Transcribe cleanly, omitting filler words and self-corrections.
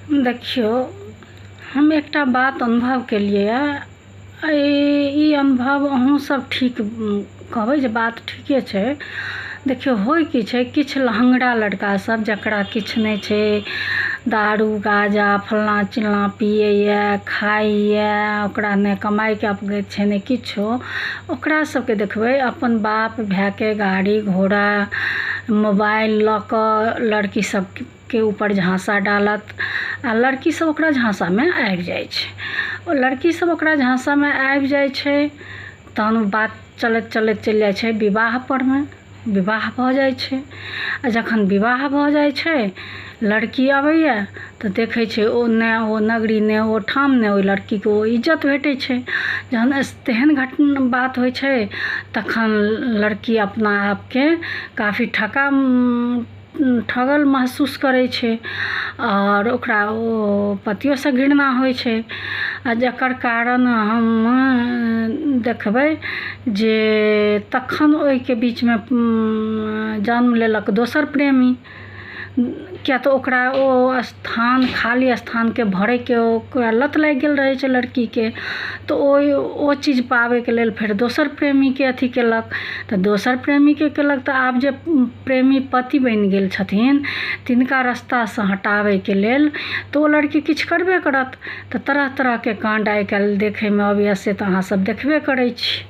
देखियो, हम एकटा बात अनुभव केलिए ई अनुभव अहूँ सब ठीक कहबै जे बात ठीके छै। देखियो होय की छै, किछु लहंगड़ा लड़का सब जकरा किछु नहीं छै, दारू गाजा फलना चिलना पियैए खाइए, ओकरा ने कमाई के अपगत छै ने किछो, ओकरा सबके देखबै अपन बाप भायके गाड़ी घोड़ा मोबाइल लऽ कऽ लड़की सबके ऊपर झांसा डालत आ लड़की सब ओकरा झांसामे आबि जाइ छै। ओ लड़की सब ओकरा झांसामे आबि जाइ छै, तहन बात चलैत चलैत चलि जाइ छै विवाह परमे। विवाह भऽ जाइ छै आ जखन विवाह भऽ जाइ छै, लड़की अबैए तऽ देखै छै ओ नगरी ने ओ ठाम ने ओहि लड़कीके ओ इज्जत भेटै छै। जहन तेहन बात होइ छै तखन लड़की अपना आपके काफ़ी ठगल महसूस करै छै और ओकरा ओ पतियोसँ घृणा होइ छै। आ जकर कारण हम देखबै जे तखन ओहिके बीचमे जन्म लेलक दोसर प्रेमी। किया तऽ ओकरा ओ स्थान खाली स्थानके भरैके ओकरा लत लागि गेल रहै छै लड़कीके, तऽ ओ चीज पाबैके लेल फेर दोसर प्रेमीके अथी केलक। तऽ दोसर प्रेमीके केलक तऽ आब जे प्रेमी पति बनि गेल छथिन तिनका रास्तासँ हटाबैके लेल तऽ ओ लड़की किछु करबे करत। तऽ तरह तरहके कांड आइ काल्हि देखैमे अबैए से तऽ अहाँ सब देखबे करै छी।